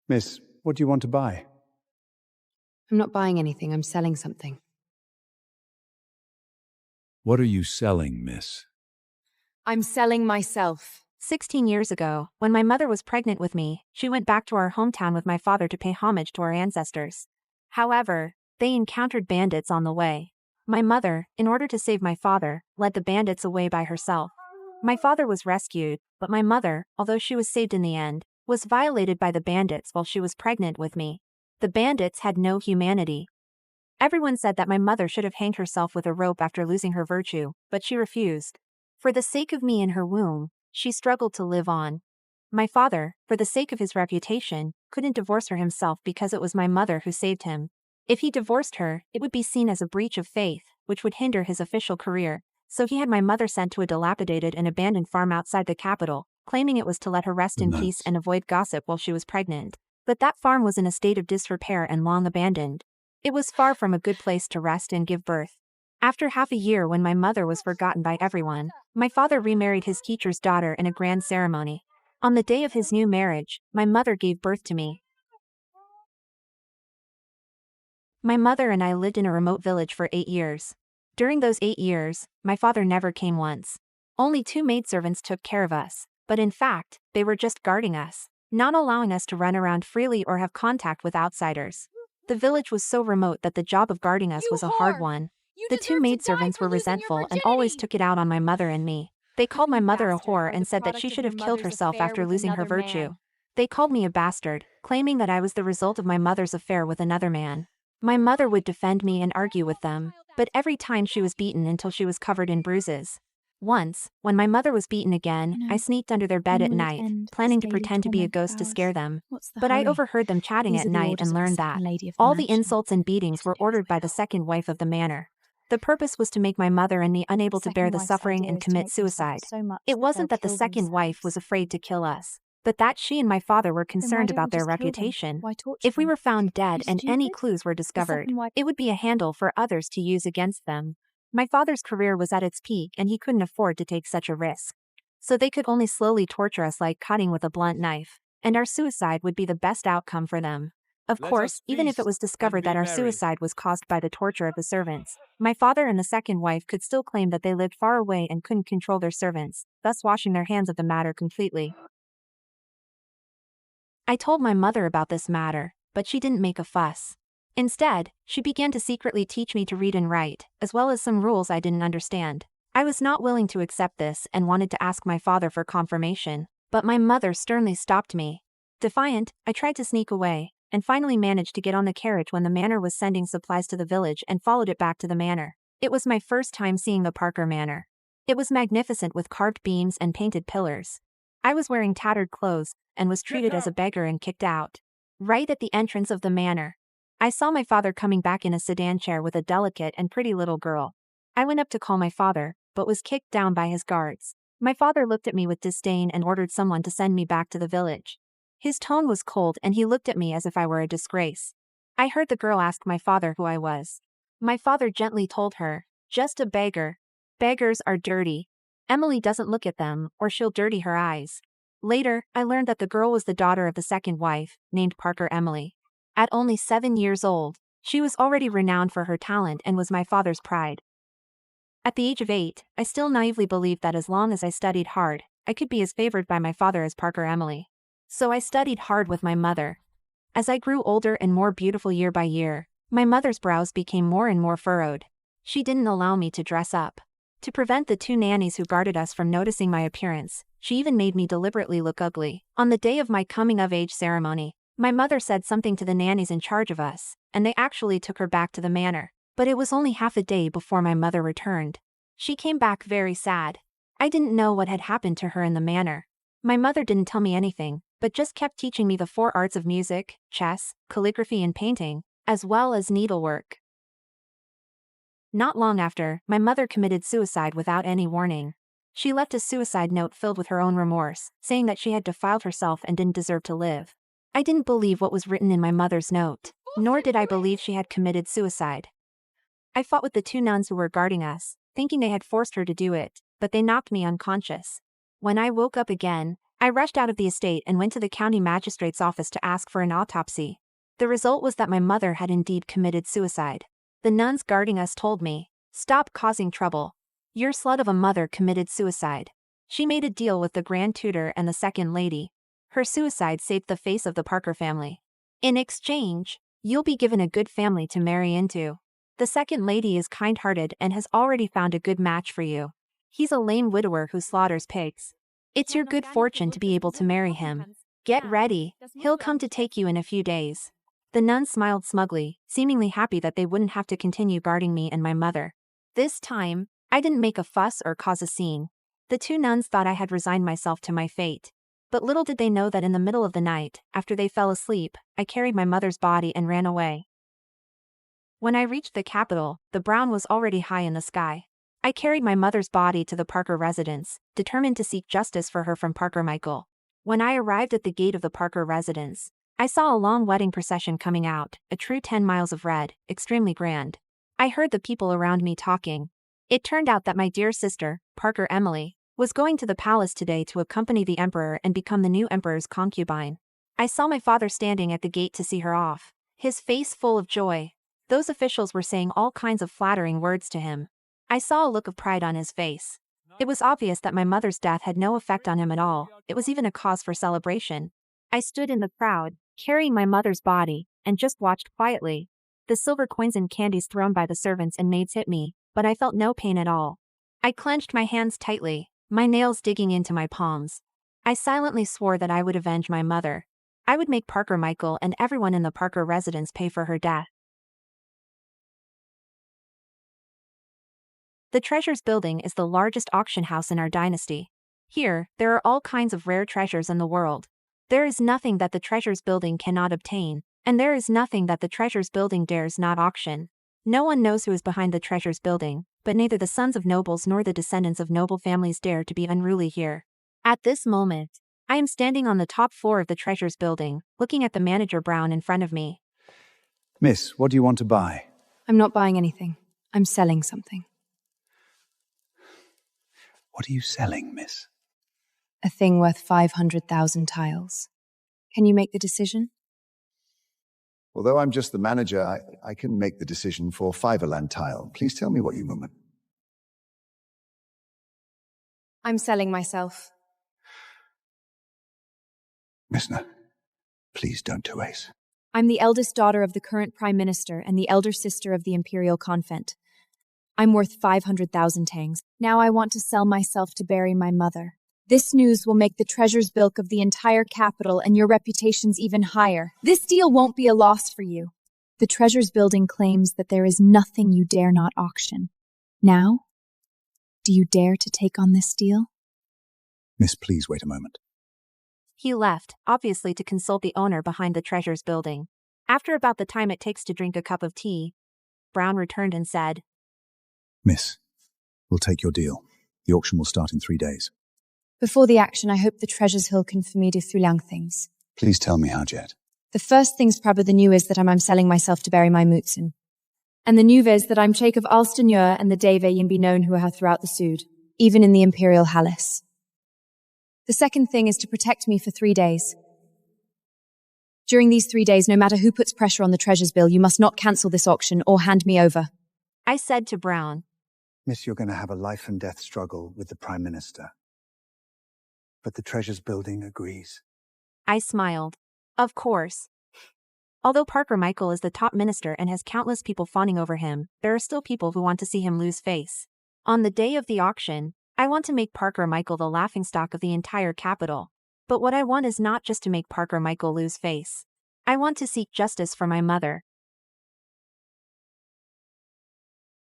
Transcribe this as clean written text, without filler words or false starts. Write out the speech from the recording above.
Miss, what do you want to buy? I'm not buying anything, I'm selling something. What are you selling, miss? I'm selling myself. 16 years ago, when my mother was pregnant with me, she went back to our hometown with my father to pay homage to our ancestors. However, they encountered bandits on the way. My mother, in order to save my father, led the bandits away by herself. My father was rescued, but my mother, although she was saved in the end, was violated by the bandits while she was pregnant with me. The bandits had no humanity. Everyone said that my mother should have hanged herself with a rope after losing her virtue, but she refused. For the sake of me in her womb, she struggled to live on. My father, for the sake of his reputation, couldn't divorce her himself because it was my mother who saved him. If he divorced her, it would be seen as a breach of faith, which would hinder his official career, so he had my mother sent to a dilapidated and abandoned farm outside the capital, claiming it was to let her rest in peace and avoid gossip while she was pregnant. But that farm was in a state of disrepair and long abandoned. It was far from a good place to rest and give birth. After half a year, when my mother was forgotten by everyone, my father remarried his teacher's daughter in a grand ceremony. On the day of his new marriage, my mother gave birth to me. My mother and I lived in a remote village for 8 years. During those 8 years, my father never came once. Only 2 maidservants took care of us, but in fact, they were just guarding us, not allowing us to run around freely or have contact with outsiders. The village was so remote that the job of guarding us was a hard one. The 2 maidservants were resentful and always took it out on my mother and me. They called my mother a whore and said that she should have killed herself after losing her virtue. They called me a bastard, claiming that I was the result of my mother's affair with another man. My mother would defend me and argue with them, but every time she was beaten until she was covered in bruises. Once, when my mother was beaten again, I sneaked under their bed at night, planning to pretend to be a ghost to scare them. But I overheard them chatting at night and learned that all the insults and beatings were ordered by the second wife of the manor. The purpose was to make my mother and me unable to bear the suffering and commit suicide. It wasn't that the second wife was afraid to kill us, but that she and my father were concerned about their reputation. If we were found dead and any clues were discovered, it would be a handle for others to use against them. My father's career was at its peak and he couldn't afford to take such a risk. So they could only slowly torture us like cutting with a blunt knife, and our suicide would be the best outcome for them. Of course, even if it was discovered that our suicide was caused by the torture of the servants, my father and the second wife could still claim that they lived far away and couldn't control their servants, thus washing their hands of the matter completely. I told my mother about this matter, but she didn't make a fuss. Instead, she began to secretly teach me to read and write, as well as some rules I didn't understand. I was not willing to accept this and wanted to ask my father for confirmation, but my mother sternly stopped me. Defiant, I tried to sneak away, and finally managed to get on the carriage when the manor was sending supplies to the village and followed it back to the manor. It was my first time seeing the Parker Manor. It was magnificent with carved beams and painted pillars. I was wearing tattered clothes, and was treated as a beggar and kicked out. Right at the entrance of the manor, I saw my father coming back in a sedan chair with a delicate and pretty little girl. I went up to call my father, but was kicked down by his guards. My father looked at me with disdain and ordered someone to send me back to the village. His tone was cold and he looked at me as if I were a disgrace. I heard the girl ask my father who I was. My father gently told her, "Just a beggar. Beggars are dirty. Emily doesn't look at them, or she'll dirty her eyes." Later, I learned that the girl was the daughter of the second wife, named Parker Emily. At only 7 years old, she was already renowned for her talent and was my father's pride. At the age of 8, I still naively believed that as long as I studied hard, I could be as favored by my father as Parker Emily. So I studied hard with my mother. As I grew older and more beautiful year by year, my mother's brows became more and more furrowed. She didn't allow me to dress up. To prevent the 2 nannies who guarded us from noticing my appearance, she even made me deliberately look ugly. On the day of my coming-of-age ceremony, my mother said something to the nannies in charge of us, and they actually took her back to the manor. But it was only half a day before my mother returned. She came back very sad. I didn't know what had happened to her in the manor. My mother didn't tell me anything, but just kept teaching me the 4 arts of music, chess, calligraphy and painting, as well as needlework. Not long after, my mother committed suicide without any warning. She left a suicide note filled with her own remorse, saying that she had defiled herself and didn't deserve to live. I didn't believe what was written in my mother's note, nor did I believe she had committed suicide. I fought with the 2 nuns who were guarding us, thinking they had forced her to do it, but they knocked me unconscious. When I woke up again, I rushed out of the estate and went to the county magistrate's office to ask for an autopsy. The result was that my mother had indeed committed suicide. The nuns guarding us told me, "Stop causing trouble. Your slut of a mother committed suicide." She made a deal with the Grand Tutor and the Second Lady. Her suicide saved the face of the Parker family. In exchange, you'll be given a good family to marry into. The Second Lady is kind-hearted and has already found a good match for you. He's a lame widower who slaughters pigs. It's your good fortune to be able to marry him. Get ready, he'll come to take you in a few days. The nuns smiled smugly, seemingly happy that they wouldn't have to continue guarding me and my mother. This time, I didn't make a fuss or cause a scene. The two nuns thought I had resigned myself to my fate. But little did they know that in the middle of the night, after they fell asleep, I carried my mother's body and ran away. When I reached the capital, the brown was already high in the sky. I carried my mother's body to the Parker residence, determined to seek justice for her from Parker Michael. When I arrived at the gate of the Parker residence, I saw a long wedding procession coming out, a true 10 miles of red, extremely grand. I heard the people around me talking. It turned out that my dear sister, Parker Emily, was going to the palace today to accompany the emperor and become the new emperor's concubine. I saw my father standing at the gate to see her off, his face full of joy. Those officials were saying all kinds of flattering words to him. I saw a look of pride on his face. It was obvious that my mother's death had no effect on him at all. It was even a cause for celebration. I stood in the crowd, carrying my mother's body, and just watched quietly. The silver coins and candies thrown by the servants and maids hit me, but I felt no pain at all. I clenched my hands tightly, my nails digging into my palms. I silently swore that I would avenge my mother. I would make Parker Michael and everyone in the Parker residence pay for her death. The Treasures Building is the largest auction house in our dynasty. Here, there are all kinds of rare treasures in the world. There is nothing that the Treasures Building cannot obtain, and there is nothing that the Treasures Building dares not auction. No one knows who is behind the Treasures Building, but neither the sons of nobles nor the descendants of noble families dare to be unruly here. At this moment, I am standing on the top floor of the Treasures Building, looking at the manager Brown in front of me. Miss, what do you want to buy? I'm not buying anything. I'm selling something. What are you selling, miss? A thing worth 500,000 tiles. Can you make the decision? Although I'm just the manager, I can make the decision for Fiverland tile. Please tell me what you want. I'm selling myself. Missner, please don't do ace. I'm the eldest daughter of the current Prime Minister and the elder sister of the Imperial Convent. I'm worth 500,000 tangs. Now I want to sell myself to bury my mother. This news will make the treasures bilk of the entire capital and your reputations even higher. This deal won't be a loss for you. The Treasures Building claims that there is nothing you dare not auction. Now, do you dare to take on this deal? Miss, please wait a moment. He left, obviously to consult the owner behind the Treasures Building. After about the time it takes to drink a cup of tea, Brown returned and said, Miss, we'll take your deal. The auction will start in 3 days. Before the action, I hope the Treasures Hill can for me do thulang things. Please tell me how, Jet. The first thing's probably the new is that I'm selling myself to bury my Mutsun. And the new is that I'm Cheik of Alstanur and the Dave yin be known who are throughout the Sud, even in the Imperial Hallis. The second thing is to protect me for 3 days. During these 3 days, no matter who puts pressure on the Treasures Bill, you must not cancel this auction or hand me over. I said to Brown. Miss, you're going to have a life and death struggle with the Prime Minister. But the Treasures Building agrees. I smiled. Of course. Although Parker Michael is the top minister and has countless people fawning over him, there are still people who want to see him lose face. On the day of the auction, I want to make Parker Michael the laughingstock of the entire capital. But what I want is not just to make Parker Michael lose face. I want to seek justice for my mother.